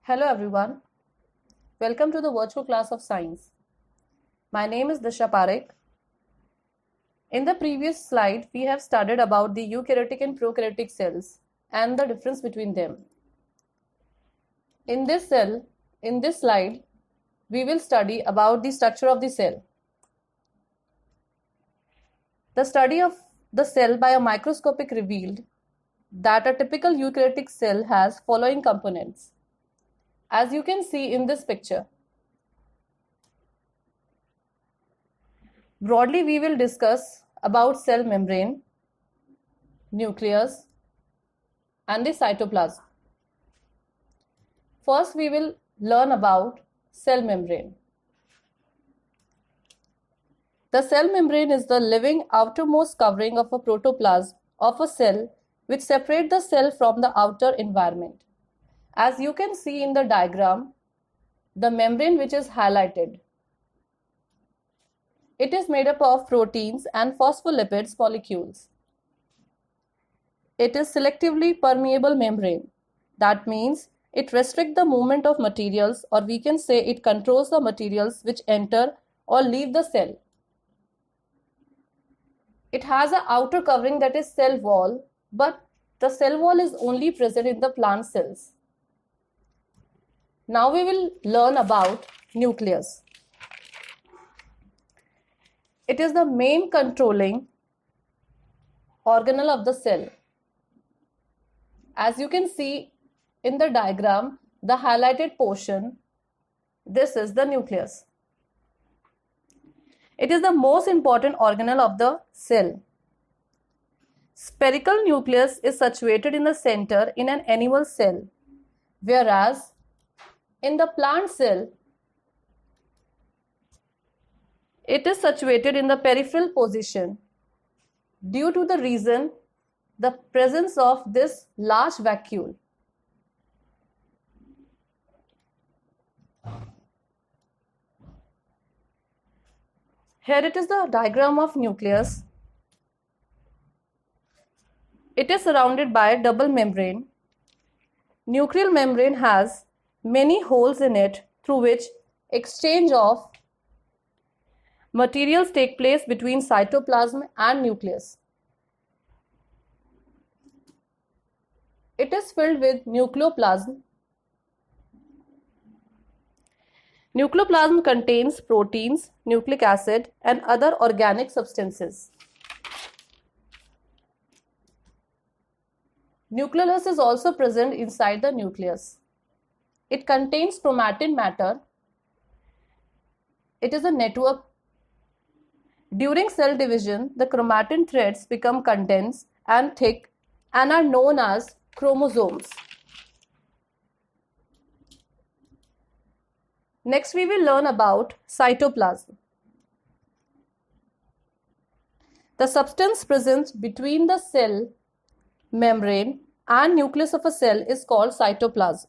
Hello everyone, welcome to the virtual class of science. My name is Disha Parekh. In the previous slide, we have studied about the eukaryotic and prokaryotic cells and the difference between them. In this slide, we will study about the structure of the cell. The study of the cell by a microscopic revealed that a typical eukaryotic cell has following components. As you can see in this picture, broadly we will discuss about cell membrane, nucleus, and the cytoplasm. First, we will learn about cell membrane. The cell membrane is the living outermost covering of a protoplasm of a cell which separates the cell from the outer environment. As you can see in the diagram, the membrane which is highlighted, it is made up of proteins and phospholipids molecules. It is selectively permeable membrane. That means it restricts the movement of materials, or we can say it controls the materials which enter or leave the cell. It has an outer covering, that is cell wall, but the cell wall is only present in the plant cells. Now we will learn about nucleus. It is the main controlling organelle of the cell. As you can see in the diagram, the highlighted portion, this is the nucleus. It is the most important organelle of the cell. Spherical nucleus is situated in the center in an animal cell, whereas in the plant cell, it is situated in the peripheral position due to the reason the presence of this large vacuole. Here it is the diagram of nucleus. It is surrounded by a double membrane. Nuclear membrane has many holes in it through which exchange of materials take place between cytoplasm and nucleus. It is filled with nucleoplasm. Nucleoplasm contains proteins, nucleic acid, and other organic substances. Nucleolus is also present inside the nucleus. It contains chromatin matter. It is a network. During cell division, the chromatin threads become condensed and thick and are known as chromosomes. Next, we will learn about cytoplasm. The substance present between the cell membrane and nucleus of a cell is called cytoplasm.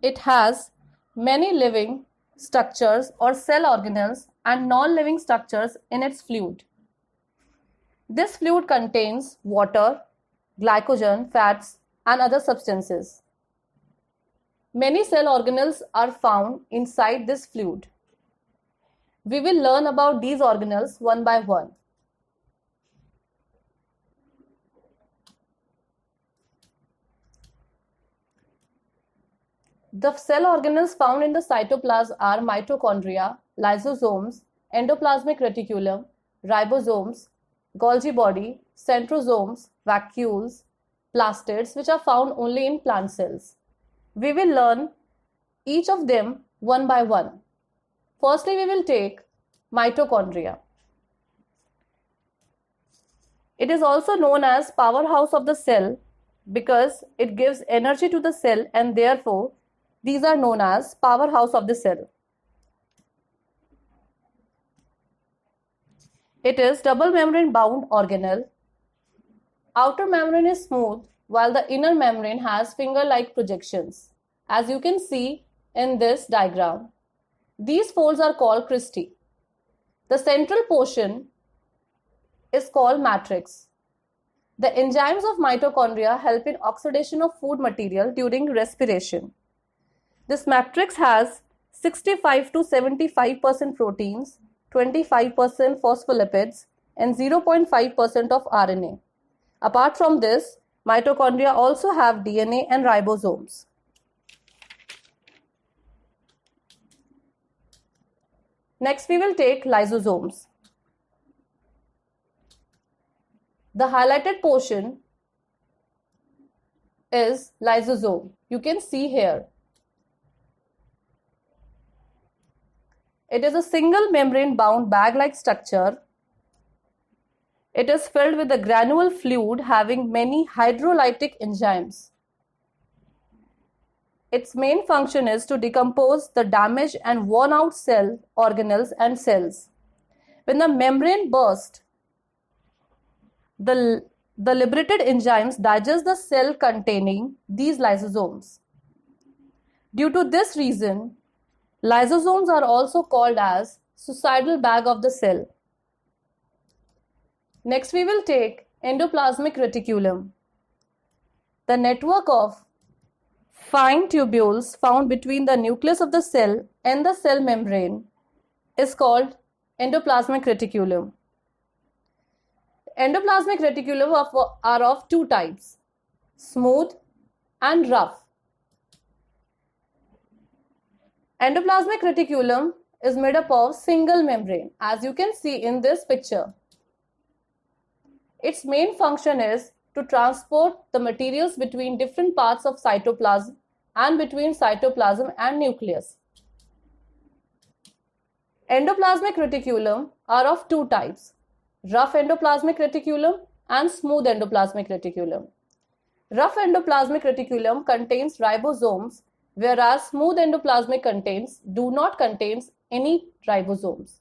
It has many living structures or cell organelles and non-living structures in its fluid. This fluid contains water, glycogen, fats, and other substances. Many cell organelles are found inside this fluid. We will learn about these organelles one by one. The cell organelles found in the cytoplasm are mitochondria, lysosomes, endoplasmic reticulum, ribosomes, Golgi body, centrosomes, vacuoles, plastids, which are found only in plant cells. We will learn each of them one by one. Firstly, we will take mitochondria. It is also known as powerhouse of the cell because it gives energy to the cell, and therefore these are known as powerhouse of the cell. It is double membrane bound organelle. Outer membrane is smooth while the inner membrane has finger-like projections. As you can see in this diagram, these folds are called cristae. The central portion is called matrix. The enzymes of mitochondria help in oxidation of food material during respiration. This matrix has 65 to 75% proteins, 25% phospholipids, and 0.5% of RNA. Apart from this, mitochondria also have DNA and ribosomes. Next, we will take lysosomes. The highlighted portion is lysosome. You can see here. It is a single membrane bound bag-like structure. It is filled with a granule fluid having many hydrolytic enzymes. Its main function is to decompose the damaged and worn out cell organelles and cells. When the membrane bursts, the liberated enzymes digest the cell containing these lysosomes. Due to this reason, lysosomes are also called as suicidal bag of the cell. Next, we will take endoplasmic reticulum. The network of fine tubules found between the nucleus of the cell and the cell membrane is called endoplasmic reticulum. Endoplasmic reticulum are of two types, smooth and rough. Endoplasmic reticulum is made up of single membrane, as you can see in this picture. Its main function is to transport the materials between different parts of cytoplasm and between cytoplasm and nucleus. Endoplasmic reticulum are of two types, rough endoplasmic reticulum and smooth endoplasmic reticulum. Rough endoplasmic reticulum contains ribosomes, whereas smooth endoplasmic do not contain any ribosomes.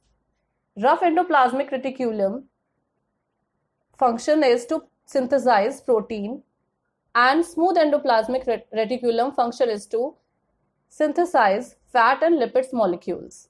Rough endoplasmic reticulum function is to synthesize protein, and smooth endoplasmic reticulum function is to synthesize fat and lipids molecules.